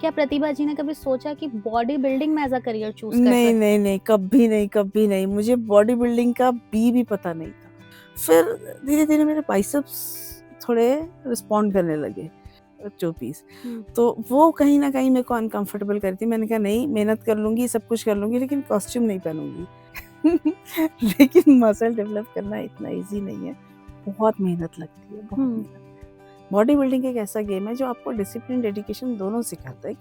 क्या प्रतिभा जी ने कभी सोचा कि बॉडी बिल्डिंग में एज़ अ करियर चूज़ कर नहीं, सकते? नहीं, नहीं, कभी नहीं, कभी नहीं। मुझे बॉडी बिल्डिंग का भी पता नहीं था। फिर धीरे-धीरे मेरे बाइसेप्स थोड़े रिस्पॉन्ड करने लगे, चोपीस। हुँ, तो वो कहीं न कहीं मेरे को अनकम्फर्टेबल कर रही थी। मैंने कहा नहीं, मेहनत कर लूँगी, सब कुछ कर लूँगी, लेकिन कॉस्ट्यूम नहीं पहनूँगी। लेकिन मसल डेवलप करना इतना ईज़ी नहीं है। बहुत मेहनत लगती है, बहुत हुँ, मेहनत। बॉडी बिल्डिंग एक ऐसा गेम है जो आपको डिसिप्लिन, डेडिकेशन दोनों सिखाता है।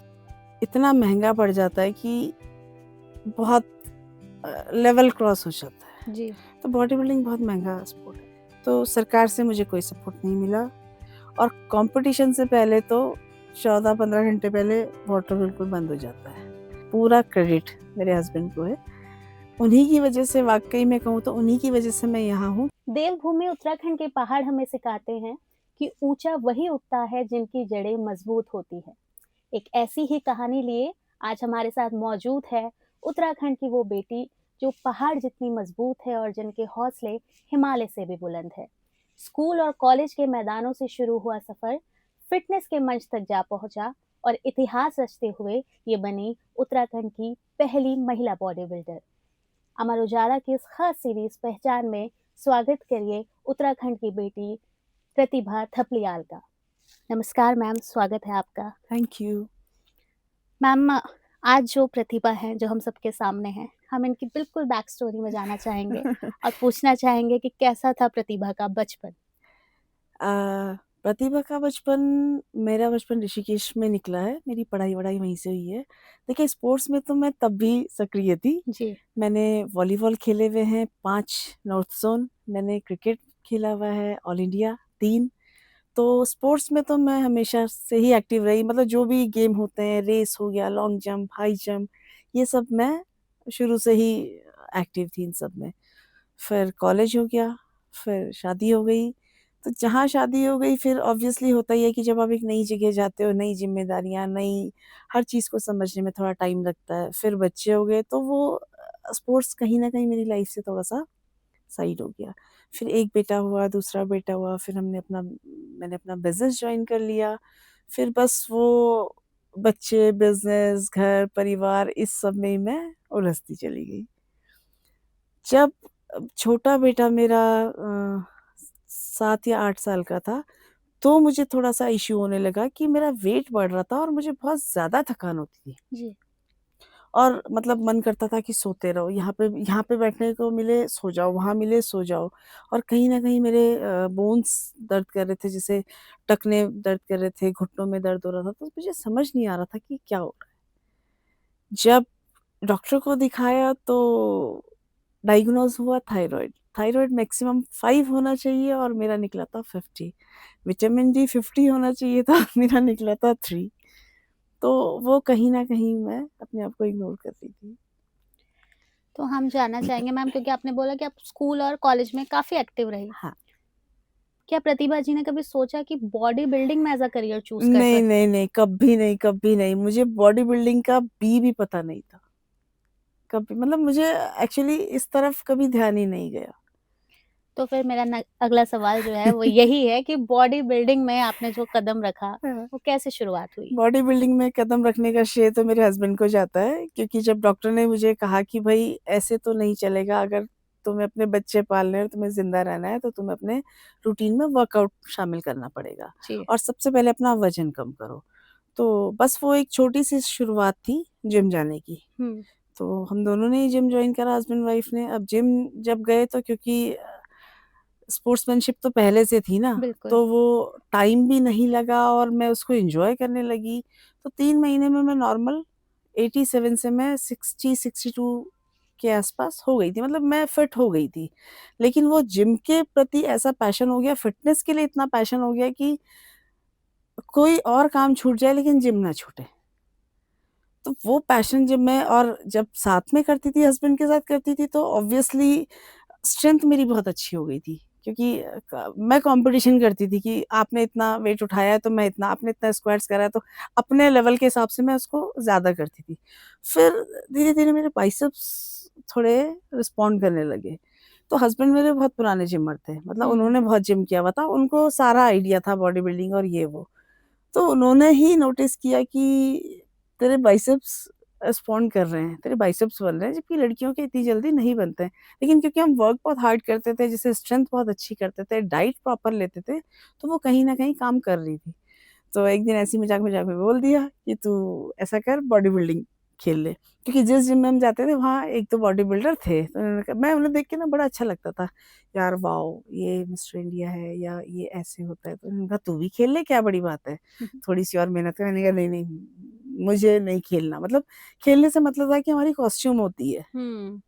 इतना महँगा पड़ जाता है कि बहुत लेवल क्रॉस हो जाता है। जी। तो बॉडी बिल्डिंग बहुत महँगा स्पोर्ट है। तो सरकार से मुझे कोई सपोर्ट नहीं मिला और कॉम्पिटिशन से पहले तो 14-15 घंटे पहले वाटर बिल्कुल बंद हो जाता है। पूरा क्रेडिट मेरे हस्बैंड को है। उन्हीं की वज़ह से, वाक़ई में कहूँ तो उन्हीं की वज़ह से मैं यहाँ हूँ। देवभूमि उत्तराखंड के पहाड़ हमें सिखाते हैं कि ऊँचा वही उठता है जिनकी जड़ें मज़बूत होती है। एक ऐसी ही कहानी लिए आज हमारे साथ मौजूद है उत्तराखंड की वो बेटी जो पहाड़ जितनी मज़बूत है और जिनके हौसले हिमालय से भी बुलंद है। स्कूल और कॉलेज के मैदानों से शुरू हुआ सफ़र फ़िटनेस के मंच तक जा पहुँचा और इतिहास रचते हुए ये बनी उत्तराखंड की पहली महिला बॉडी बिल्डर। अमर उजाला की इस खास सीरीज पहचान में स्वागत करिए उत्तराखंड की बेटी प्रतिभा थपलियाल का। नमस्कार मैम, स्वागत है आपका। Thank you. मैम, आज जो प्रतिभा है जो हम सबके सामने है, हम इनकी बिल्कुल बैक स्टोरी में जाना चाहेंगे और पूछना चाहेंगे कि कैसा था प्रतिभा का बचपन। प्रतिभा का बचपन, मेरा बचपन ऋषिकेश में निकला है। मेरी पढ़ाई-वढ़ाई वहीं से हुई है। देखिए, स्पोर्ट्स में तो मैं तब भी सक्रिय थी। जी। मैंने वॉलीबॉल खेले हुए हैं 5 नॉर्थ ज़ोन, मैंने क्रिकेट खेला हुआ है ऑल इंडिया 3। तो स्पोर्ट्स में तो मैं हमेशा से ही एक्टिव रही। मतलब जो भी गेम होते हैं, रेस हो गया, लॉन्ग जंप, हाई जंप, ये सब मैं शुरू से ही एक्टिव थी इन सब में। फिर कॉलेज हो गया, फिर शादी हो गई। तो जहाँ शादी हो गई, फिर ऑब्वियसली होता ही है कि जब आप एक नई जगह जाते हो, नई ज़िम्मेदारियाँ, नई हर चीज़ को समझने में थोड़ा टाइम लगता है। फिर बच्चे हो गए, तो वो स्पोर्ट्स कहीं न कहीं मेरी लाइफ़ से थोड़ा-सा साइड हो गया। फिर एक बेटा हुआ, दूसरा बेटा हुआ, फिर मैंने अपना बिज़नेस जॉइन कर लिया। फिर बस वो बच्चे, बिज़नेस, घर, परिवार, इस सब में ही मैं उलझती चली गई। जब छोटा बेटा मेरा 7 या 8 साल का था, तो मुझे थोड़ा-सा इश्यू होने लगा कि मेरा वेट बढ़ रहा था और मुझे बहुत ज़्यादा थकान होती थी। जी। और मतलब मन करता था कि सोते रहो, यहाँ पे बैठने को मिले सो जाओ, वहाँ मिले सो जाओ। और कहीं न कहीं मेरे बोन्स दर्द कर रहे थे, जैसे टखने दर्द कर रहे थे, घुटनों में दर्द हो रहा था, तो मुझे समझ नहीं आ रहा था कि क्या हो रहा है। जब डॉक्टर को दिखाया तो डायग्नोज़ हुआ थायरॉइड। थायरॉइड मैक्सिमम 5 होना चाहिए और मेरा निकला था 50। विटामिन डी 50 होना चाहिए था, मेरा निकला था 3। तो वो कहीं न कहीं मैं अपने आप को इग्नोर कर रही थी। तो हम जानना चाहेंगे मैम, क्योंकि आपने बोला कि आप स्कूल और कॉलेज में काफ़ी एक्टिव रही। हाँ। क्या प्रतिभा जी ने कभी सोचा कि बॉडी बिल्डिंग में एज़ अ करियर चूज़ कर नहीं, सकते? नहीं, नहीं, कभी नहीं, कभी नहीं। मुझे बॉडी बिल्डिंग का भी पता नहीं था। कभी मतलब मुझे एक्चुअली इस तरफ कभी ध्यान ही नहीं गया। तो फिर मेरा अगला सवाल जो है वो यही है कि बॉडी बिल्डिंग में आपने जो कदम रखा, हाँ, वो कैसे शुरुआत हुई? बॉडी बिल्डिंग में कदम रखने का श्रेय तो मेरे हस्बैंड को जाता है, क्योंकि जब डॉक्टर ने मुझे कहा कि भई ऐसे तो नहीं चलेगा, अगर तुम्हें अपने बच्चे पालने हैं और तुम्हें ज़िंदा रहना है, तो तुम्हें अपने रूटीन में वर्कआउट शामिल करना पड़ेगा जी। और सबसे पहले अपना वज़न कम करो। तो बस वो एक छोटी-सी शुरुआत थी जिम जाने की। हुँ, तो हम दोनों ने ही जिम जॉइन करा, हस्बैंड वाइफ ने। अब जिम जब गए तो क्योंकि स्पोर्ट्समैनशिप तो पहले से थी ना, बिल्कुल। तो वो टाइम भी नहीं लगा और मैं उसको एन्जॉय करने लगी। तो 3 महीने में मैं नॉर्मल 87 से मैं 60-62 के आस-पास हो गई थी। मतलब मैं फिट हो गई थी। लेकिन वो जिम के प्रति ऐसा पैशन हो गया, फिटनेस के लिए इतना पैशन हो गया कि कोई और काम छूट जाए लेकिन जिम ना छूटे। तो वो पैशन जब मैं और जब साथ में करती थी, हस्बैंड के साथ करती थी, तो ऑब्वियसली स्ट्रेंथ मेरी बहुत अच्छी हो गई थी, क्योंकि मैं कंपटीशन करती थी कि आपने इतना वेट उठाया है तो मैं इतना, आपने इतना स्क्वाट्स करा है, तो अपने लेवल के हिसाब से मैं उसको ज़्यादा करती थी। फिर धीरे-धीरे मेरे बाइसेप्स थोड़े रिस्पॉन्ड करने लगे। तो हस्बैंड मेरे बहुत पुराने जिमर थे, मतलब हुँ, उन्होंने बहुत जिम किया हुआ था, उनको सारा आइडिया था बॉडी बिल्डिंग और ये वो। तो उन्होंने ही नोटिस किया कि तेरे बाइसेप्स स्पॉन्ड कर रहे हैं, तेरे बाइसेप्स बन रहे हैं, जबकि लड़कियों के इतनी जल्दी नहीं बनते हैं। लेकिन क्योंकि हम वर्क बहुत हार्ड करते थे, जैसे स्ट्रेंथ बहुत अच्छी करते थे, डाइट प्रॉपर लेते थे, तो वो कहीं न कहीं काम कर रही थी। तो एक दिन ऐसे ही मज़ाक-मज़ाक में बोल दिया कि तू ऐसा कर, बॉडी बिल्डिंग खेल ले। क्योंकि जिस जिम में हम जाते थे वहाँ 1-2 बॉडी बिल्डर थे, तो उन्होंने कहा, मैं उन्हें देख के ना बड़ा अच्छा लगता था। यार वॉव! ये मिस्टर इंडिया है या ये ऐसे होता है। तो उन्होंने कहा तू भी खेल ले, क्या बड़ी बात है, थोड़ी-सी और मेहनत कर। मैंने कहा नहीं, मुझे नहीं खेलना। मतलब खेलने से मतलब था कि हमारी कॉस्ट्यूम होती है हुँ,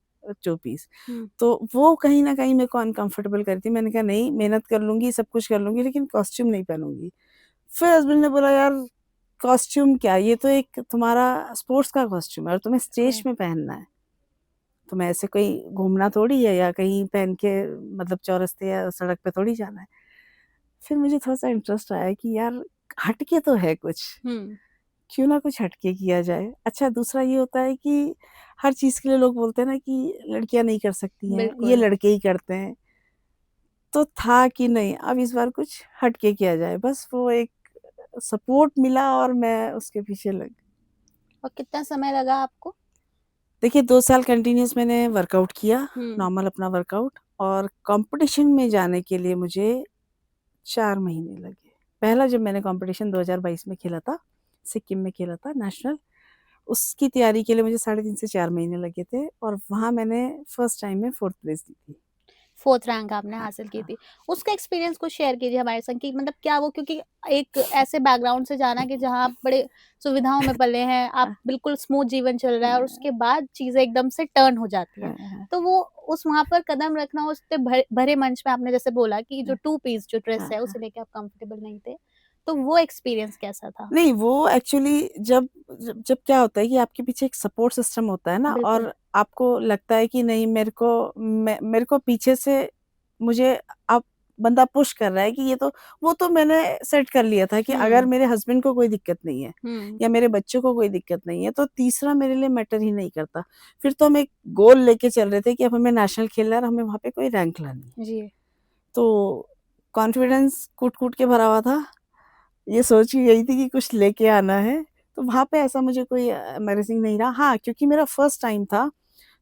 2 पीस, हुँ, तो वो कहीं न कहीं मेरे को अनकम्फर्टेबल करती। मैंने कहा नहीं, मेहनत कर लूँगी, सब कुछ कर लूँगी, लेकिन कॉस्ट्यूम नहीं पहनूँगी। फिर हस्बैंड ने बोला, यार कॉस्ट्यूम क्या, ये तो एक तुम्हारा स्पोर्ट्स का कॉस्ट्यूम है और तुम्हें स्टेज ट्रू। में पहनना है। तुम्हें ऐसे कहीं घूमना थोड़ी है या कहीं पहन के मतलब चौरस्ते या सड़क पे थोड़ी जाना है। फिर मुझे थोड़ा-सा इंटरेस्ट आया कि यार हट के तो है कुछ, हुँ, क्यों ना कुछ हट के किया जाए। अच्छा, दूसरा ये होता है कि हर चीज़ के लिए लोग बोलते हैं ना कि लड़कियाँ नहीं कर सकती हैं, ये बिल्कुल। लड़के ही करते हैं। तो था कि नहीं, अब इस बार कुछ हट के किया जाए। बस वो एक सपोर्ट मिला और मैं उसके पीछे लग। और कितना समय लगा आपको? देखिए 2 साल कंटिन्यूअस मैंने वर्कआउट किया, हुँ, नॉर्मल अपना वर्कआउट, और कॉम्पिटिशन में जाने के लिए मुझे 4 महीने लगे। पहला जब मैंने कॉम्पिटिशन 2022 में खेला था, सिक्किम में खेला था नेशनल, उसकी तैयारी के लिए मुझे साढ़े 3 से 4 महीने लगे थे और वहाँ मैंने फर्स्ट टाइम में 4th प्लेस दी थी। 4th रैंक आपने हाँ, हासिल की हाँ। थी। उसका एक्सपीरियंस कुछ शेयर कीजिए हमारे संग कि मतलब क्या वो, क्योंकि एक ऐसे बैकग्राउंड से जाना कि जहाँ आप बड़े सुविधाओं में पले हैं, आप हाँ, बिल्कुल स्मूथ जीवन चल रहा है और हाँ, उसके बाद चीज़ें एकदम से टर्न हो जाती है। हाँ, हाँ, तो वो उस वहाँ पर कदम रखना, उस ते भरे मंच में आपने जैसे बोला कि जो हाँ, 2 पीस जो ड्रेस हाँ, है हाँ। उसे लेके आप कंफर्टेबल नहीं थे। तो वो एक्सपीरियंस कैसा था? नहीं, वो एक्चुअली जब जब जब क्या होता है कि आपके पीछे एक सपोर्ट सिस्टम होता है ना, बिल्कुल। और आपको लगता है कि नहीं, मेरे को पीछे से मुझे अब बंदा पुश कर रहा है कि ये तो, वो तो मैंने सेट कर लिया था कि अगर हुँ, मेरे हस्बैंड को कोई दिक्कत नहीं है हुँ, या मेरे बच्चों को कोई दिक्कत नहीं है, तो तीसरा मेरे लिए मैटर ही नहीं करता। फिर तो हम एक गोल लेके चल रहे थे कि अब हमें नेशनल खेलना है और हमें वहाँ पे कोई रैंक लानी है। जी, तो कॉन्फिडेंस कूट-कूट के भरा हुआ था। ये सोच के गई थी कि कुछ लेके आना है, तो वहाँ पे ऐसा मुझे कोई एम्बैरेसिंग नहीं रहा। हाँ, क्योंकि मेरा फर्स्ट टाइम था,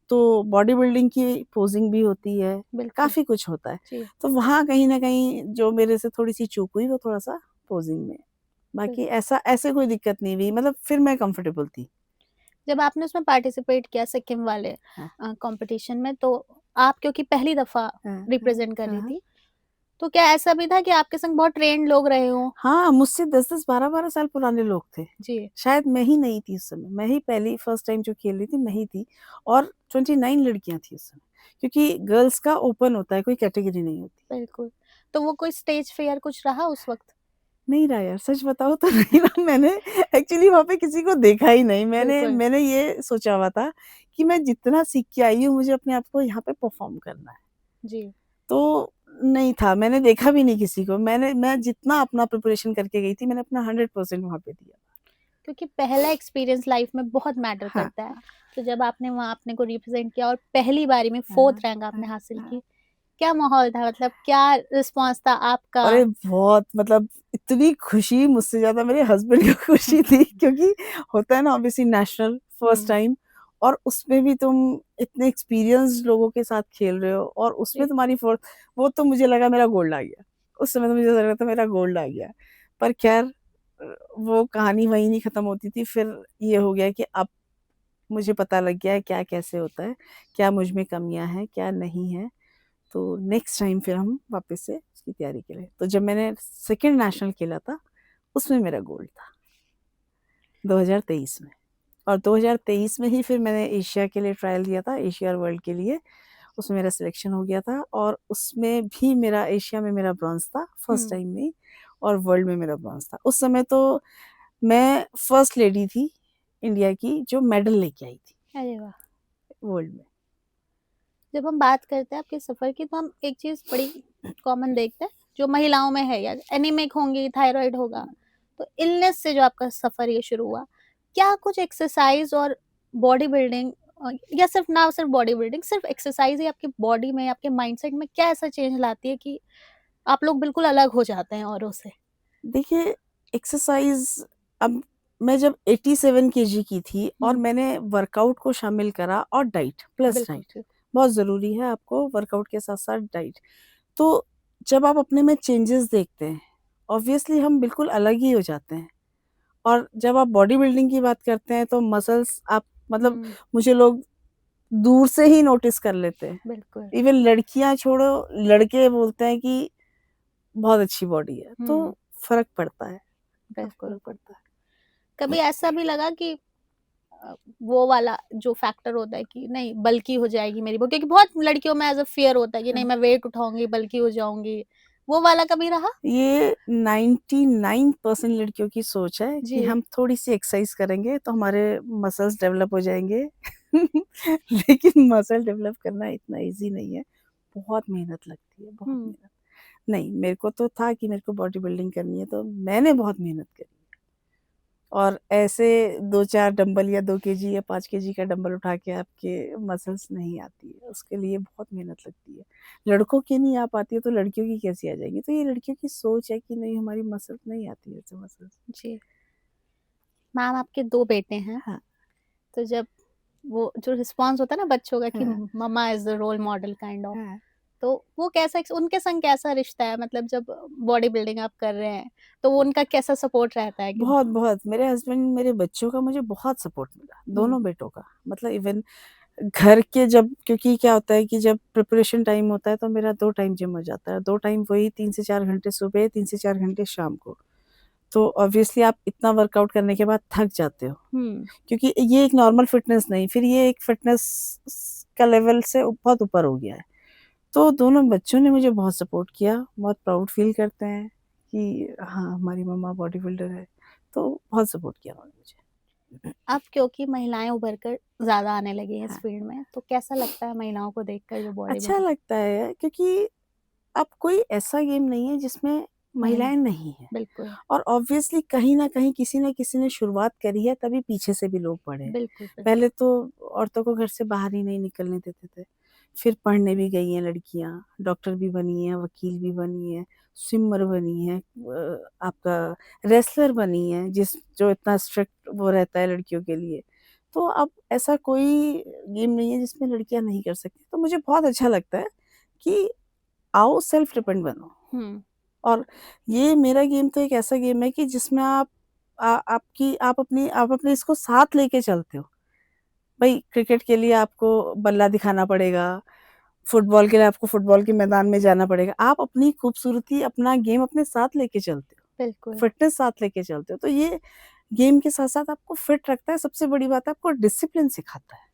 तो बॉडी बिल्डिंग की पोज़िंग भी होती है, बिल्कुल। काफ़ी कुछ होता है। जी, तो वहाँ कहीं न कहीं जो मेरे से थोड़ी-सी चूक हुई, वो थोड़ा-सा पोज़िंग में। बिल बाकी ऐसा ऐसे कोई दिक्कत नहीं हुई, मतलब फिर मैं कंफर्टेबल थी। जब आपने उसमें पार्टिसिपेट किया सिक्किम वाले हाँ, कॉम्पिटिशन में, तो आप क्योंकि पहली दफ़ा हाँ, हाँ, रिप्रेज़ेंट कर हाँ, रही हाँ। थी, तो क्या ऐसा भी था कि आपके संग बहुत ट्रेन्ड लोग रहे हों? हाँ, मुझसे 10-10, 12-12 साल पुराने लोग थे। जी, शायद मैं ही नहीं थी उस समय, मैं ही पहली फर्स्ट टाइम जो खेल रही थी, मैं ही थी, और 29 लड़कियाँ थी उस समय, क्योंकि गर्ल्स का ओपन होता है, कोई कैटेगरी नहीं होती। बिल्कुल। तो वो कोई स्टेज फ़ियर कुछ रहा उस वक़्त? नहीं रहा यार, सच बताऊँ तो नहीं रहा। मैंने एक्चुअली वहाँ पे किसी को देखा ही नहीं। मैंने बिल्कुल, मैंने ये सोचा हुआ था कि मैं जितना सीख के आई हूँ, मुझे अपने आप को यहाँ पे परफ़ॉर्म करना है। जी। तो नहीं था, मैंने देखा भी नहीं किसी को। मैं जितना अपना प्रिपरेशन करके गई थी, मैंने अपना 100% वहाँ पे दिया। क्योंकि पहला एक्सपीरियंस लाइफ़ में बहुत मैटर हाँ, करता है। हाँ, तो जब आपने वहाँ अपने को रिप्रेज़ेंट किया और पहली बारी में हाँ, 4th रैंक हाँ, आपने हासिल हाँ। की, क्या माहौल था? मतलब क्या रिस्पॉन्स था आपका? अरे बहुत, मतलब इतनी खुशी, मुझसे ज़्यादा मेरे हस्बैंड को खुशी थी, क्योंकि होता है ना ऑब्वियसली नेशनल फर्स्ट हुँ, टाइम, और उसमें भी तुम इतने एक्सपीरियंस्ड लोगों के साथ खेल रहे हो और उसमें जी, तुम्हारी फोर्थ, वो तो मुझे लगा मेरा गोल्ड आ गया। उस समय तो मुझे ऐसा लगा था मेरा गोल्ड आ गया। पर ख़ैर वो कहानी वहीं नहीं ख़त्म होती थी। फिर ये हो गया कि अब मुझे पता लग गया है क्या कैसे होता है, क्या मुझ में कमियाँ हैं, क्या नहीं है। तो नेक्स्ट टाइम फिर हम वापस से उसकी तैयारी करें। तो जब मैंने सेकंड नेशनल खेला था, उसमें मेरा गोल्ड था 2023 में, और 2023 में ही फिर मैंने एशिया के लिए ट्रायल दिया था, एशिया और वर्ल्ड के लिए। उसमें मेरा सिलेक्शन हो गया था और उसमें भी मेरा एशिया में मेरा ब्रॉन्ज़ था फर्स्ट हुँ। टाइम में ही, और वर्ल्ड में मेरा ब्रॉन्ज़ था। उस समय तो मैं फर्स्ट लेडी थी इंडिया की जो मेडल लेके आई थी अरे वाह! वर्ल्ड में। जब हम बात करते हैं आपके सफ़र की, तो हम एक चीज़ बड़ी कॉमन देखते हैं, जो महिलाओं में है, या एनीमिक होंगी, थायरॉइड होगा। तो इलनेस से जो आपका सफ़र ये शुरू हुआ, क्या कुछ एक्सरसाइज़ और बॉडी बिल्डिंग, या सिर्फ़ ना सिर्फ़ बॉडी बिल्डिंग, सिर्फ़ एक्सरसाइज़ ही आपकी बॉडी में, आपके माइंडसेट में क्या ऐसा चेंज लाती है कि आप लोग बिल्कुल अलग हो जाते हैं औरों से? देखिए, एक्सरसाइज़, अब मैं जब 87 केजी की थी और हम्म, मैंने वर्कआउट को शामिल करा और डाइट प्लस बिल्कुल डाइट ठीक। बहुत ज़रूरी है आपको वर्कआउट के साथ साथ डाइट। तो जब आप अपने में चेंजेस देखते हैं ऑब्वियसली हम बिल्कुल अलग ही हो जाते हैं। और जब आप बॉडी बिल्डिंग की बात करते हैं तो मसल्स आप मतलब हम्म, मुझे लोग दूर से ही नोटिस कर लेते हैं। बिल्कुल। इवन लड़कियां छोड़ो लड़के बोलते हैं कि बहुत अच्छी बॉडी है तो हम्म, फर्क पड़ता है। काफी बिल्कुल। फर्क पड़ता है। कभी ऐसा भी लगा कि वो वाला जो फैक्टर होता है कि नहीं बल्की हो जाएगी मेरी बॉडी, क्योंकि बहुत लड़कियों में एज अ फियर होता है कि नहीं हाँ, मैं वेट उठाऊंगी बल्की हो जाऊंगी, वो वाला कभी रहा? ये 99% लड़कियों की सोच है कि जी। हम थोड़ी सी एक्सरसाइज करेंगे तो हमारे मसल्स डेवलप हो जाएंगे। लेकिन मसल डेवलप करना इतना इजी नहीं है। बहुत मेहनत लगती है बहुत हम्म। मेहनत। नहीं मेरे को तो था कि मेरे को बॉडी बिल्डिंग करनी है तो मैंने बहुत मेहनत करी। और ऐसे 2-4 डंबल या 2 केजी या 5 केजी का डंबल उठा के आपके मसल्स नहीं आती है, उसके लिए बहुत मेहनत लगती है। लड़कों की नहीं आ पाती है तो लड़कियों की कैसी आ जाएगी? तो ये लड़कियों की सोच है कि नहीं हमारी मसल्स नहीं आती है ऐसे मसल्स। जी। मैम आपके 2 बेटे हैं, हाँ, तो जब वो जो रिस्पॉन्स होता है ना बच्चों का कि हाँ, mumma is the role model kind of, हाँ। तो वो कैसा उनके संग कैसा रिश्ता है? मतलब जब बॉडी बिल्डिंग आप कर रहे हैं, तो वो उनका कैसा सपोर्ट रहता है कि बहुत-बहुत मेरे हस्बैंड मेरे बच्चों का मुझे बहुत सपोर्ट मिला, हुँ, दोनों बेटों का। मतलब इवन घर के जब क्योंकि क्या होता है कि जब प्रिपरेशन टाइम होता है तो मेरा 2 टाइम जिम हो जाता है। 2 टाइम वही 3 से 4 घंटे सुबह, 3 से 4 घंटे शाम को। तो ऑब्वियसली आप इतना वर्कआउट करने के बाद थक जाते हो हुँ, क्योंकि ये एक नॉर्मल फिटनेस नहीं फिर ये एक फिटनेस का लेवल से बहुत ऊपर हो गया है। तो दोनों बच्चों ने मुझे बहुत सपोर्ट किया, बहुत प्राउड फील करते हैं कि हाँ, हमारी मम्मा बॉडी बिल्डर है। तो बहुत सपोर्ट किया उन्होंने मुझे। अब क्योंकि महिलाएँ उभर कर ज़्यादा आने लगी हैं इस हाँ, फील्ड में, तो कैसा लगता है महिलाओं को देखकर जो बॉडी अच्छा बिल्डर लगता है क्योंकि अब कोई ऐसा गेम नहीं है जिसमें महिला महिलाएँ नहीं हैं। बिल्कुल, और ऑब्वियसली कहीं न कहीं किसी न किसी ने शुरुआत करी है तभी पीछे से भी लोग बढ़े हैं। बिल्कुल, बिल्कुल। पहले तो औरतों को घर से बाहर ही नहीं निकलने देते थे। फिर पढ़ने भी गई हैं लड़कियाँ, डॉक्टर भी बनी हैं, वकील भी बनी हैं, स्विमर बनी हैं, आपका रेसलर बनी हैं जो इतना स्ट्रिक्ट वो रहता है लड़कियों के लिए। तो अब ऐसा कोई गेम नहीं है जिसमें लड़कियाँ नहीं कर सकती। तो मुझे बहुत अच्छा लगता है कि आओ सेल्फ डिपेंड बनो। हुँ, और ये मेरा गेम तो एक ऐसा गेम है कि जिसमें आप अपने इसको साथ लेके चलते हो। भई क्रिकेट के लिए आपको बल्ला दिखाना पड़ेगा, फुटबॉल के लिए आपको फुटबॉल के मैदान में जाना पड़ेगा। आप अपनी खूबसूरती, अपना गेम अपने साथ लेके चलते हो, बिल्कुल, फिटनेस साथ लेके चलते हो। तो ये गेम के साथ-साथ आपको फिट रखता है, सबसे बड़ी बात है आपको डिसिप्लिन सिखाता है।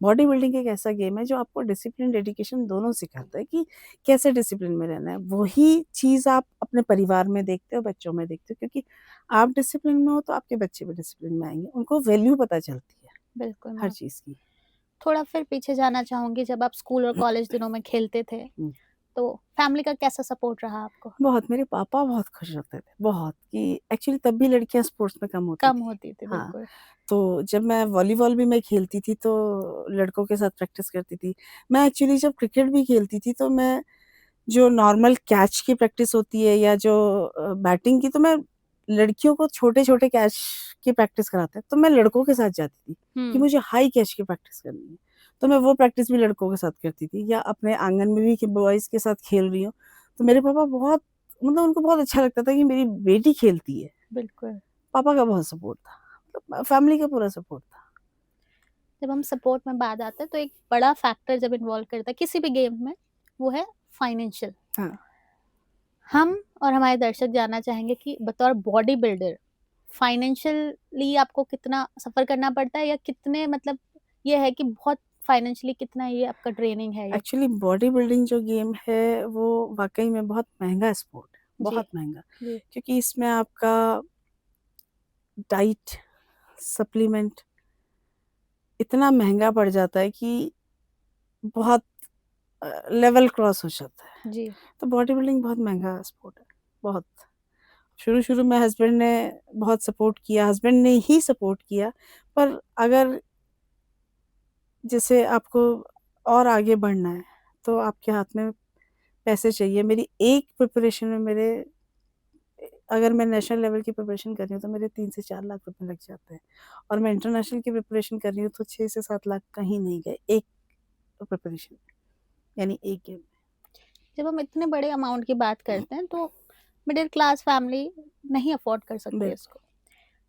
बॉडी बिल्डिंग एक ऐसा गेम है जो आपको डिसिप्लिन, डेडिकेशन दोनों सिखाता है कि कैसे डिसिप्लिन में रहना है। वही चीज़ आप अपने परिवार में देखते हो, बच्चों में देखते हो क्योंकि आप डिसिप्लिन में हो तो आपके बच्चे भी डिसिप्लिन में आएँगे। उनको वैल्यू पता चलती है बिल्कुल हर मैम। चीज़ की। थोड़ा फिर पीछे जाना चाहूँगी, जब आप स्कूल और कॉलेज दिनों में खेलते थे, हुँ, तो फैमिली का कैसा सपोर्ट रहा आपको? बहुत मेरे पापा बहुत खुश होते थे, बहुत कि एक्चुअली तब भी लड़कियाँ स्पोर्ट्स में कम होती कम थी। होती थी, हाँ, बिल्कुल। तो जब मैं वॉलीबॉल भी मैं खेलती थी तो लड़कों के साथ प्रैक्टिस करती थी। मैं एक्चुअली जब क्रिकेट भी खेलती थी तो मैं जो नॉर्मल कैच की प्रैक्टिस होती है या जो बैटिंग की तो मैं लड़कियों को छोटे-छोटे कैच की प्रैक्टिस कराते हैं, तो मैं लड़कों के साथ जाती थी कि हुँ, मुझे हाई कैच की प्रैक्टिस करनी है। तो मैं वो प्रैक्टिस भी लड़कों के साथ करती थी या अपने आंगन में भी कि बॉयज़ के साथ खेल रही हूँ, तो मेरे पापा बहुत मतलब उनको बहुत अच्छा लगता था कि मेरी बेटी खेलती है। बिल्कुल। पापा का बहुत सपोर्ट था, मतलब फैमिली का पूरा सपोर्ट था। जब हम सपोर्ट में बात आते हैं, तो एक बड़ा फैक्टर जब इन्वॉल्व करता है किसी भी गेम में, वो है फाइनेंशियल। हाँ। हम और हमारे दर्शक जानना चाहेंगे कि बतौर बॉडी बिल्डर फाइनेंशियली आपको कितना सफ़र करना पड़ता है, या कितने मतलब ये है कि बहुत फाइनेंशियली कितना ये आपका ड्रेनिंग है या एक्चुअली बॉडी बिल्डिंग जो गेम है वो वाक़ई में बहुत महँगा स्पोर्ट है, जी, बहुत महँगा। जी, क्योंकि इसमें आपका डाइट, सप्लीमेंट इतना महँगा पड़ जाता है कि बहुत लेवल क्रॉस हो जाता है। जी, तो बॉडी बिल्डिंग बहुत महँगा स्पोर्ट है, बहुत। शुरू-शुरू में हस्बैंड ने बहुत सपोर्ट किया, हस्बैंड ने ही सपोर्ट किया, पर अगर जैसे आपको और आगे बढ़ना है, तो आपके हाथ में पैसे चाहिए। मेरी एक प्रिपरेशन में मेरे अगर मैं नेशनल लेवल की प्रिपरेशन कर रही हूँ तो मेरे 3 से 4 लाख रुपए लग जाते हैं, और मैं इंटरनेशनल की प्रिपरेशन कर रही हूँ तो 6 से 7 लाख कहीं नहीं गए एक प्रिपरेशन, यानी एक गेम। जब हम इतने बड़े अमाउंट की बात करते हैं तो मिडिल क्लास फैमिली नहीं अफोर्ड कर सकते बिल्कुल। इसको।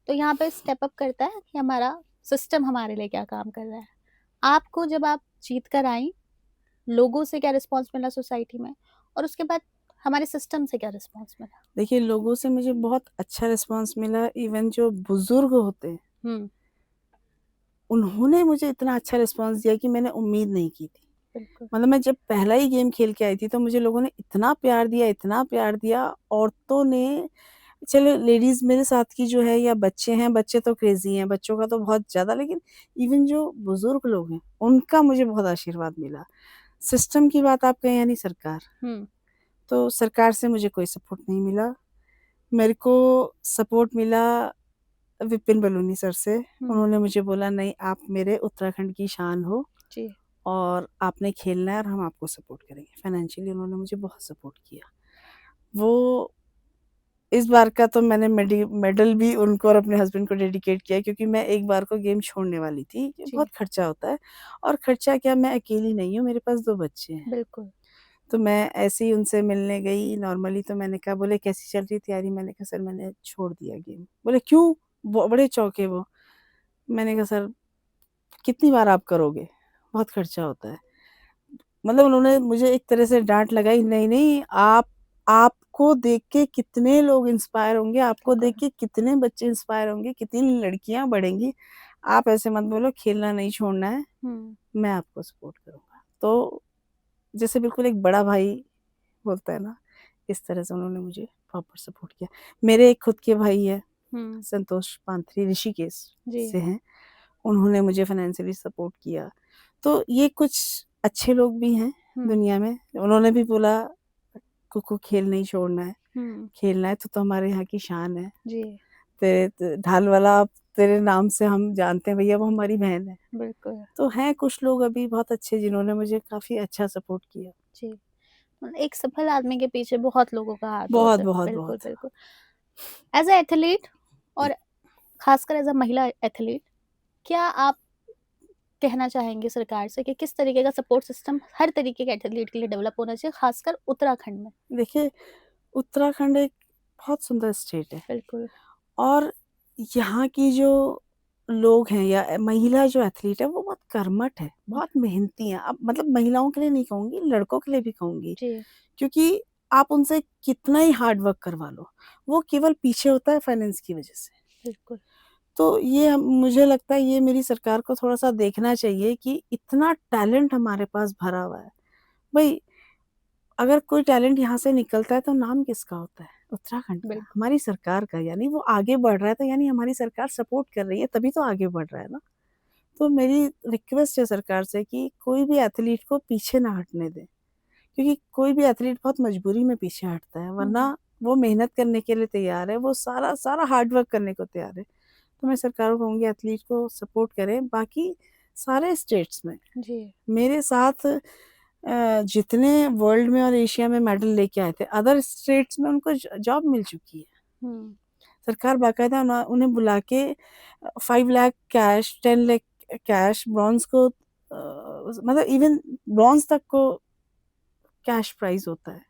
तो यहाँ पे स्टेप अप करता है कि हमारा सिस्टम हमारे लिए क्या काम कर रहा है। आपको जब आप जीत कर आई, लोगों से क्या रिस्पॉन्स मिला सोसाइटी में, और उसके बाद हमारे सिस्टम से क्या रिस्पॉन्स मिला? देखिए, लोगों से मुझे बहुत अच्छा रिस्पॉन्स मिला, इवन जो बुजुर्ग होते हैं हम्म। उन्होंने मुझे इतना अच्छा रिस्पॉन्स दिया कि मैंने उम्मीद नहीं की थी। बिल्कुल। मतलब मैं जब पहला ही गेम खेल के आई थी तो मुझे लोगों ने इतना प्यार दिया, इतना प्यार दिया। औरतों ने, चलो लेडीज मेरे साथ की जो है, या बच्चे हैं, बच्चे तो क्रेजी हैं, बच्चों का तो बहुत ज्यादा, लेकिन इवन जो बुजुर्ग लोग हैं उनका मुझे बहुत आशीर्वाद मिला। सिस्टम की बात आप कहें, यानी सरकार, हम्म। तो सरकार से मुझे कोई सपोर्ट नहीं मिला। मेरे को सपोर्ट मिला विपिन बलूनी सर से। उन्होंने मुझे बोला, नहीं आप मेरे उत्तराखंड की शान हो जी। और आपने खेलना है और हम आपको सपोर्ट करेंगे। फाइनेंशियली उन्होंने मुझे बहुत सपोर्ट किया। वो इस बार का तो मैंने मेडल भी उनको और अपने हस्बैंड को डेडिकेट किया, क्योंकि मैं एक बार को गेम छोड़ने वाली थी। जी। बहुत खर्चा होता है, और खर्चा क्या, मैं अकेली नहीं हूँ, मेरे पास 2 बच्चे हैं। बिल्कुल। तो मैं ऐसे ही उनसे मिलने गई नॉर्मली, तो मैंने कहा, बोले कैसी चल रही तैयारी? मैंने कहा सर मैंने छोड़ दिया गेम। बोले क्यों? बड़े चौंके वो। मैंने कहा सर कितनी बार आप करोगे? बहुत खर्चा होता है। मतलब उन्होंने मुझे एक तरह से डाँट लगाई, नहीं, नहीं, आपको देख के कितने लोग इंस्पायर होंगे, आपको देख के कितने बच्चे इंस्पायर होंगे, कितनी लड़कियाँ बढ़ेंगी। आप ऐसे मत बोलो, खेलना नहीं छोड़ना है, मैं आपको सपोर्ट करूँगा। तो जैसे बिल्कुल एक बड़ा भाई बोलता है ना, इस तरह से उन्होंने मुझे प्रॉपर सपोर्ट किया। मेरे एक खुद के भाई हैं, संतोष पांथरी, ऋषिकेश जी। से हैं। उन्होंने मुझे फाइनेंशियली सपोर्ट किया। तो ये कुछ अच्छे लोग भी हैं दुनिया में। उन्होंने भी बोला, कुकू खेल नहीं छोड़ना है, खेलना है तो हमारे यहाँ की शान है। जी। तेरे ढाल वाला तेरे नाम से हम जानते हैं भैया, वो हमारी बहन है। बिल्कुल। तो हैं कुछ लोग अभी बहुत अच्छे जिन्होंने मुझे काफ़ी अच्छा सपोर्ट किया। जी। एक सफल आदमी के पीछे बहुत लोगों का हाथ बहुत, होता है। बहुत, बिल्कुल, बहुत। बिल्कुल। एज़ अ एथलीट, और खासकर एज़ अ महिला एथलीट, क्या आप कहना चाहेंगे सरकार से कि किस तरीके का सपोर्ट सिस्टम हर तरीके के एथलीट के लिए डेवलप होना चाहिए, खासकर उत्तराखंड में? देखिए, उत्तराखंड एक बहुत सुंदर स्टेट है, बिल्कुल। और यहाँ की जो लोग हैं या महिला जो एथलीट है वो बहुत कर्मठ है, बहुत मेहनती हैं। अब मतलब महिलाओं के लिए नहीं कहूँगी, लड़कों के लिए भी कहूँगी। जी। क्योंकि आप उनसे कितना ही हार्ड वर्क करवा लो, वो केवल पीछे होता है फाइनेंस की वजह से। बिल्कुल। तो ये मुझे लगता है ये मेरी सरकार को थोड़ा-सा देखना चाहिए कि इतना टैलेंट हमारे पास भरा हुआ है। भई अगर कोई टैलेंट यहाँ से निकलता है तो नाम किसका होता है? उत्तराखंड का, बिल्कुल। हमारी सरकार का। यानी वो आगे बढ़ रहा है तो यानी हमारी सरकार सपोर्ट कर रही है, तभी तो आगे बढ़ रहा है ना। तो मेरी रिक्वेस्ट है सरकार से कि कोई भी एथलीट को पीछे ना हटने दें, क्योंकि कोई भी एथलीट बहुत मजबूरी में पीछे हटता है, वरना वो मेहनत करने के लिए तैयार है, वो सारा हार्ड वर्क करने को तैयार है। तो मैं सरकार को कहूँगी एथलीट को सपोर्ट करें। बाकी सारे स्टेट्स में जी। मेरे साथ जितने वर्ल्ड में और एशिया में मेडल लेके आए थे, अदर स्टेट्स में उनको जॉब मिल चुकी है। सरकार बाकायदा उन्हें बुला के 5 lakh cash, 10 lakh cash, bronze को मतलब इवन ब्रॉन्ज तक को कैश प्राइज होता है।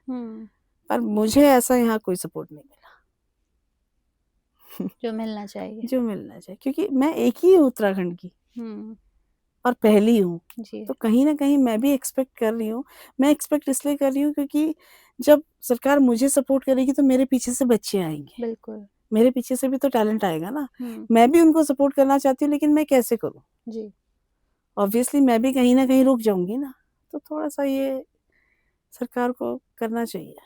पर मुझे ऐसा यहाँ कोई सपोर्ट नहीं मिला जो मिलना चाहिए। जो मिलना चाहिए, क्योंकि मैं एक ही हूँ उत्तराखंड की और पहली हूँ। जी। तो कहीं न कहीं मैं भी एक्सपेक्ट कर रही हूँ। मैं एक्सपेक्ट इसलिए कर रही हूँ क्योंकि जब सरकार मुझे सपोर्ट करेगी तो मेरे पीछे से बच्चे आएँगे। बिल्कुल। मेरे पीछे से भी तो टैलेंट आएगा ना। मैं भी उनको सपोर्ट करना चाहती हूँ, लेकिन मैं कैसे करूँ? जी। ऑब्वियसली मैं भी कहीं न कहीं रुक जाऊँगी ना। तो थोड़ा-सा ये सरकार को करना चाहिए।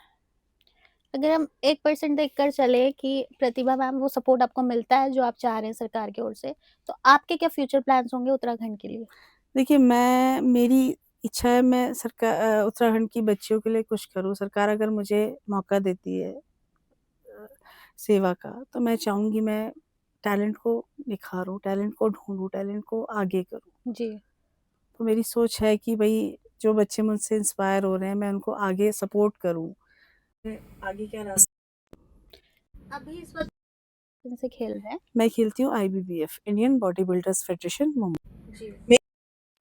अगर हम 1% देखकर चले कि प्रतिभा मैम वो सपोर्ट आपको मिलता है जो आप चाह रहे हैं सरकार की ओर से, तो आपके क्या फ्यूचर प्लान्स होंगे उत्तराखंड के लिए? देखिए, मेरी इच्छा है मैं उत्तराखंड की बच्चियों के लिए कुछ करूँ। सरकार अगर मुझे मौका देती है सेवा का, तो मैं चाहूँगी मैं टैलेंट को निखारूँ, टैलेंट को ढूँढूँ, टैलेंट को आगे करूँ। जी। तो मेरी सोच है कि भई जो बच्चे मुझसे इंस्पायर हो रहे हैं, मैं उनको आगे सपोर्ट करूँ। आगे क्या रास्ता अभी इस वक्त कौन से खेल रहे हैं? मैं खेलती हूँ IBBF, Indian body builders federation Mumbai. जी। मेरी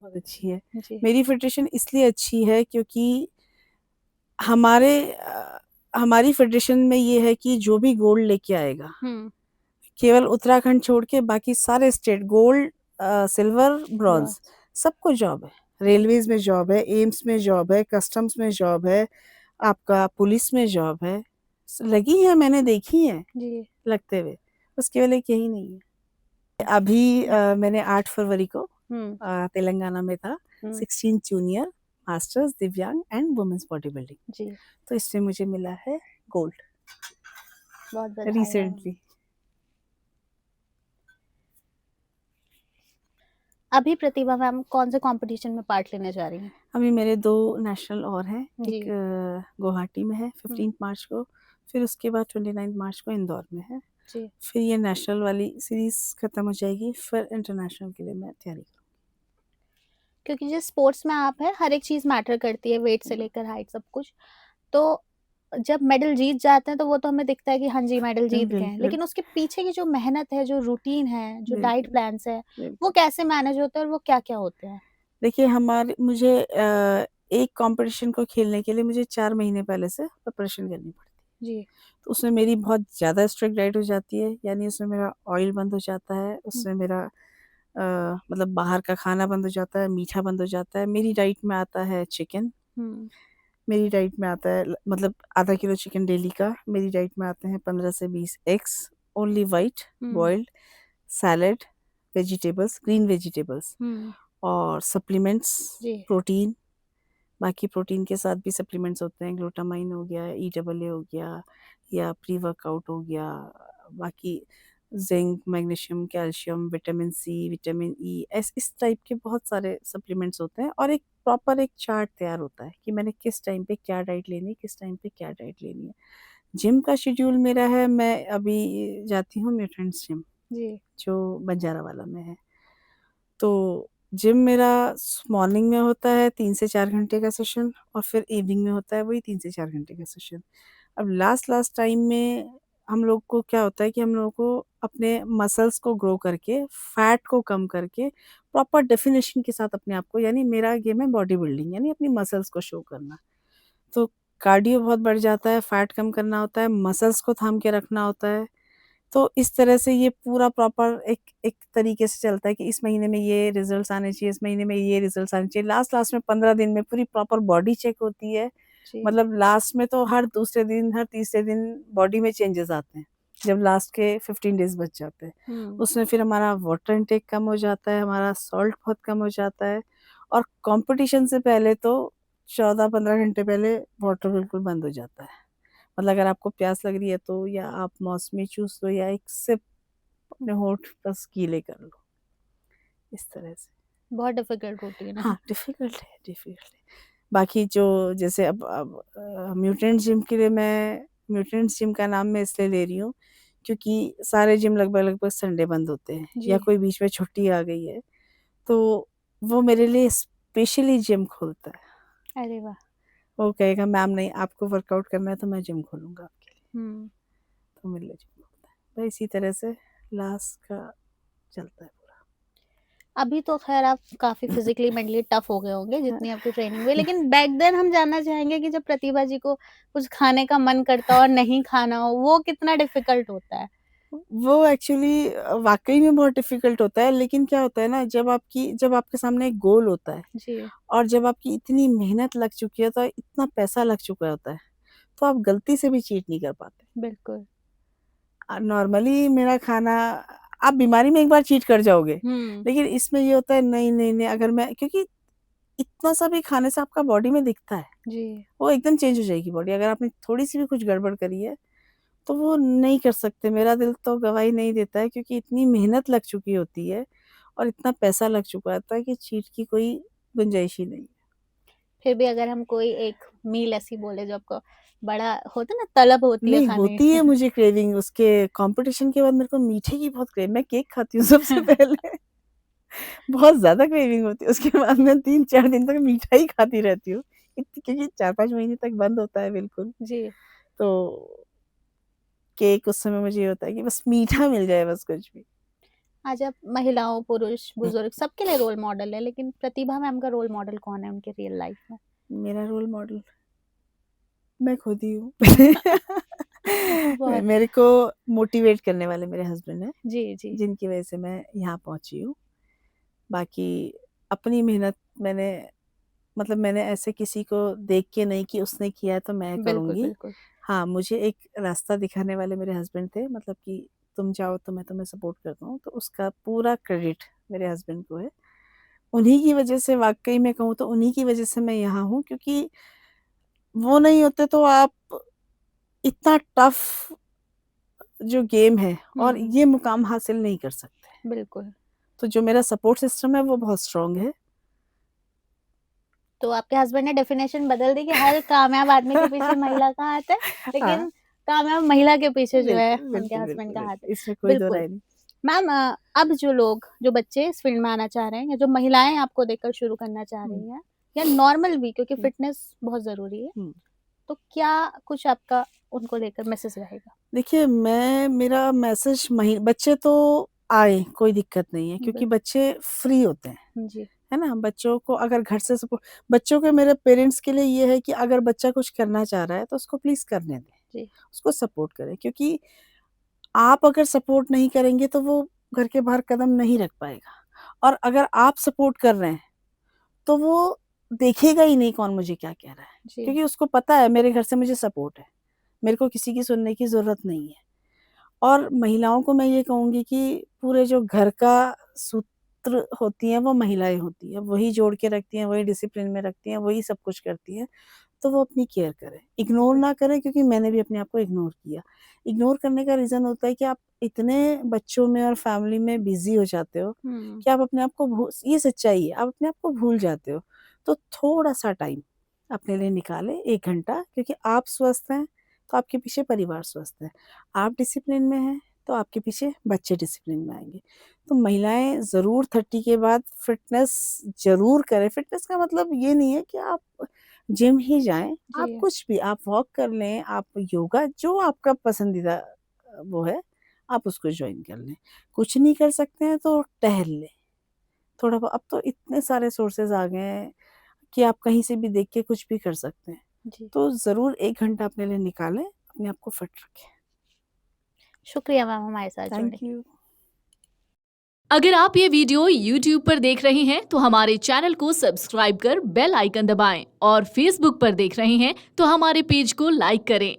बहुत अच्छी है। जी। मेरी फेडरेशन इसलिए अच्छी है क्योंकि हमारे हमारी फेडरेशन में ये है कि जो भी गोल्ड लेके आएगा, केवल उत्तराखंड छोड़ के बाकी सारे स्टेट गोल्ड, सिल्वर, ब्रॉन्ज सबको जॉब है। रेलवेज में जॉब है, एम्स में जॉब है, कस्टम्स में जॉब है, आपका पुलिस में जॉब है, लगी है, मैंने देखी है जी। लगते हुए। बस केवल एक यही नहीं है। अभी मैंने 8 फरवरी को तेलंगाना में था 16 जूनियर मास्टर्स दिव्यांग एंड वुमेन्स बॉडी बिल्डिंग। जी। तो इसमें मुझे मिला है गोल्ड बहुत बधाई है। रिसेंटली। अभी प्रतिभा मैम कौन से कंपटीशन में पार्ट लेने जा रही हैं? अभी मेरे 2 नेशनल और हैं। जी। एक गुवाहाटी में है 15 मार्च को, फिर उसके बाद 29 मार्च को इंदौर में है। जी। फिर ये नेशनल वाली सीरीज खत्म हो जाएगी, फिर इंटरनेशनल के लिए मैं तैयारी करूँगी। क्योंकि जिस स्पोर्ट्स में आप हैं हर एक चीज़ मैटर करती है, वेट से लेकर हाइट सब कुछ। तो जब मेडल जीत जाते हैं तो वो तो हमें दिखता है कि हाँ जी मेडल जीत गए हैं, बिल्कुल। लेकिन उसके पीछे की जो मेहनत है, जो रूटीन है, जो डाइट बिल्कुल, प्लान्स है, वो बिल्कुल। कैसे मैनेज होते हैं और वो क्या-क्या होते हैं? देखिए मुझे एक कॉम्पिटिशन को खेलने के लिए मुझे 4 महीने पहले से प्रिपरेशन करनी पड़ती है। जी। तो उसमें मेरी बहुत ज़्यादा स्ट्रिक्ट डाइट हो जाती है, यानी उसमें मेरा ऑयल बंद हो जाता है, उसमें मेरा मतलब बाहर का खाना बंद हो जाता है, मीठा बंद हो जाता है। मेरी डाइट में आता है चिकन, मेरी डाइट में आता है मतलब आधा किलो चिकन डेली का। मेरी डाइट में आते हैं 15 से 20 eggs, only white boiled, salad, vegetables, green vegetables और सप्लीमेंट्स, जी। प्रोटीन। बाकी प्रोटीन के साथ भी सप्लीमेंट्स होते हैं, ग्लूटामाइन हो गया, EAA हो गया या प्री वर्कआउट हो गया, बाकी zinc, magnesium, calcium, vitamin C, vitamin E, इस टाइप के बहुत सारे सप्लीमेंट्स होते हैं और एक प्रॉपर एक चार्ट तैयार होता है कि मैंने किस टाइम पे क्या डाइट लेनी है, किस टाइम पे क्या डाइट लेनी है। जिम का शेड्यूल मेरा है, मैं अभी जाती हूँ म्यूटेंट्स जिम, जी। जो बंजारा वाला में है। तो जिम मेरा मॉर्निंग में होता है 3 से 4 घंटे का सेशन और फिर इवनिंग में होता है वही 3 से 4 घंटे का सेशन। अब लास्ट टाइम में हम लोग को क्या होता है कि हम लोगों को अपने मसल्स को ग्रो करके, फैट को कम करके, प्रॉपर डेफिनिशन के साथ अपने आप को, यानी मेरा गेम है बॉडी बिल्डिंग, यानी अपनी मसल्स को शो करना। तो कार्डियो बहुत बढ़ जाता है, फैट कम करना होता है, मसल्स को थाम के रखना होता है। तो इस तरह से ये पूरा प्रॉपर एक एक तरीके से चलता है कि इस महीने में ये रिजल्ट्स आने चाहिए, इस महीने में ये रिजल्ट्स आने चाहिए। लास्ट में 15 दिन में पूरी प्रॉपर बॉडी चेक होती है। जी। मतलब लास्ट में तो हर दूसरे दिन, हर तीसरे दिन बॉडी में चेंजेस आते हैं, जब लास्ट के 15 डेज बच जाते हैं। उसमें फिर हमारा वाटर इनटेक कम हो जाता है, हमारा सॉल्ट बहुत कम हो जाता है और कॉम्पिटिशन से पहले तो 14-15 घंटे पहले वाटर बिल्कुल बंद हो जाता है। मतलब अगर आपको प्यास लग रही है तो या आप मौसमी चूस लो या एक सिप अपने होंठ बस गीले कर लो, इस तरह से। बहुत डिफिकल्ट रूटीन है। हाँ, डिफ़िकल्ट है, डिफ़िकल्ट है। बाकी जो जैसे अब म्यूटेंट जिम के लिए मैं म्यूटेंट्स जिम का नाम मैं इसलिए ले रही हूँ, क्योंकि सारे जिम लगभग-लगभग संडे बंद होते हैं या जी। कोई बीच में छुट्टी आ गई है, तो वो मेरे लिए स्पेशली जिम खोलता है। अरे वाह! वो कहेगा मैम नहीं आपको वर्कआउट करना है तो मैं जिम खोलूँगा आपके लिए। हुँ। तो मेरे लिए जिम खोलता है। तो इसी तरह से लास्ट का चलता है पूरा। अभी तो ख़ैर आप काफ़ी फिज़िकली मेंटली टफ़ हो गए होंगे जितनी आपकी ट्रेनिंग हुई, लेकिन बैक देन हम जानना चाहेंगे कि जब प्रतिभा जी को कुछ खाने का मन करता हो और नहीं खाना हो, वो कितना डिफ़िकल्ट होता है? वो एक्चुअली वाक़ई में बहुत डिफ़िकल्ट होता है, लेकिन क्या होता है ना जब आपके सामने एक गोल होता है जी। और जब आपकी इतनी मेहनत लग चुकी है, तो इतना पैसा लग चुका होता है, तो आप गलती से भी चीट नहीं कर पाते। बिल्कुल। नॉर्मली मेरा खाना आप बीमारी में एक बार चीट कर जाओगे, हुँ। लेकिन इसमें ये होता है नहीं अगर मैं क्योंकि इतना सा भी खाने से आपका बॉडी में दिखता है, जी। वो एकदम चेंज हो जाएगी बॉडी। अगर आपने थोड़ी-सी भी कुछ गड़बड़ करी है, तो वो नहीं कर सकते। मेरा दिल तो गवाही नहीं देता है क्योंकि इतनी मेहनत लग चुकी होती है और इतना पैसा लग चुका होता है कि चीट की कोई गुंजाइश ही नहीं है। फिर भी अगर हम कोई एक मील ऐसी बोले जो आपको बड़ा होता है ना तलब होती है नहीं, खाने होती है की। मुझे क्रेविंग उसके कॉम्पिटिशन के बाद मेरे को मीठे की बहुत मैं केक खाती हूँ सबसे पहले। बहुत ज़्यादा क्रेविंग होती है, उसके बाद मैं 3-4 दिन तक मीठा ही खाती रहती हूँ। क्योंकि 4-5 महीने तक बंद होता है बिल्कुल। जी। तो केक, उस समय मुझे ये होता है कि बस मीठा मिल जाए, बस कुछ भी। आज आप महिलाओं, पुरुष, बुजुर्ग सबके लिए रोल मॉडल है, लेकिन प्रतिभा मैम का रोल मॉडल कौन है उनके रियल लाइफ में? मेरा रोल मॉडल मैं खुद ही हूँ। बहुत मेरे को मोटिवेट करने वाले मेरे हस्बैंड हैं, जी, जी। जिनकी वजह से मैं यहाँ पहुँची हूँ। बाकी अपनी मेहनत मैंने ऐसे किसी को देख के नहीं कि उसने किया है तो मैं बिल्कुल, करूँगी। बिल्कुल। हाँ, मुझे एक रास्ता दिखाने वाले मेरे हस्बैंड थे, मतलब कि तुम जाओ तो मैं तुम्हें सपोर्ट करता हूँ, तो उसका पूरा क्रेडिट मेरे हस्बैंड को है। उन्हीं की वजह से, वाक़ई में कहूँ तो उन्हीं की वजह से मैं यहाँ हूँ, क्योंकि वो नहीं होते तो आप इतना टफ जो गेम है और हुँ, ये मुकाम हासिल नहीं कर सकते। बिल्कुल। तो जो मेरा सपोर्ट सिस्टम है वो बहुत स्ट्रॉन्ग है। तो आपके हस्बैंड ने डेफिनेशन बदल दी कि हर कामयाब आदमी के पीछे महिला का हाथ है, हाँ, लेकिन कामयाब महिला के पीछे जो है बिल्कुल, उनके बिल्कुल, हस्बैंड बिल्कुल, का हाथ बिल्कुल। है। इसमें कोई दो बिल्कुल। राय नहीं। मैम अब जो बच्चे इस फील्ड में आना चाह रहे हैं या जो महिलाएँ आपको देखकर शुरू करना चाह हुँ, रही हैं या नॉर्मल भी, क्योंकि हुँ, फिटनेस बहुत ज़रूरी है, हुँ। तो क्या कुछ आपका उनको लेकर मैसेज रहेगा? देखिए, मेरा मैसेज बच्चे तो आएँ, कोई दिक्कत नहीं है, क्योंकि बिल बच्चे फ्री होते हैं, जी, है ना? बच्चों को अगर घर से सपो बच्चों के मेरे पेरेंट्स के लिए ये है कि अगर बच्चा कुछ करना चाह रहा है तो उसको प्लीज़ करने दें, जी, उसको सपोर्ट करें, क्योंकि आप अगर सपोर्ट नहीं करेंगे तो वो घर के बाहर कदम नहीं रख पाएगा, और अगर आप सपोर्ट कर रहे हैं तो वो देखेगा ही नहीं कौन मुझे क्या कह रहा है, जी, क्योंकि उसको पता है मेरे घर से मुझे सपोर्ट है, मेरे को किसी की सुनने की ज़रूरत नहीं है। और महिलाओं को मैं ये कहूँगी कि पूरे जो घर का सूत्र होती हैं वो महिलाएँ होती हैं, वही जोड़ के रखती हैं, वही डिसिप्लिन में रखती हैं, वही सब कुछ करती हैं, तो वो अपनी केयर करें। इग्नोर बिल ना करें, क्योंकि मैंने भी अपने आप को इग्नोर किया। इग्नोर करने का रीज़न होता है कि आप इतने बच्चों में और फैमिली में बिज़ी हो जाते हो हुँ, कि आप अपने आप को ये सच्चाई है, आप अपने आप को भूल जाते हो। तो थोड़ा-सा टाइम अपने लिए निकालें, 1 घंटा, क्योंकि आप स्वस्थ हैं, तो आपके पीछे परिवार स्वस्थ है। आप डिसिप्लिन में हैं, तो आपके पीछे बच्चे डिसिप्लिन में आएँगे। तो महिलाएँ ज़रूर 30 के बाद फ़िटनेस ज़रूर करें। फ़िटनेस का मतलब ये नहीं है कि आप जिम ही जाएँ, आप जी, कुछ भी, आप वॉक कर लें, आप योगा, जो आपका पसंदीदा वो है, आप उसको जॉइन कर लें। कुछ नहीं कर सकते हैं तो टहल लें, थोड़ा अब तो इतने सारे सोर्सेज़ आ गए हैं कि आप कहीं से भी देख के कुछ भी कर सकते हैं। जी। तो ज़रूर 1 घंटा अपने लिए निकालें, अपने आप को फिट रखें। शुक्रिया मैम हमारे साथ जुड़ने थैंक के लिए। यू। अगर आप ये वीडियो YouTube पर देख रहे हैं तो हमारे चैनल को सब्सक्राइब कर बेल आइकन दबाएं और Facebook पर देख रहे हैं तो हमारे पेज को लाइक करें।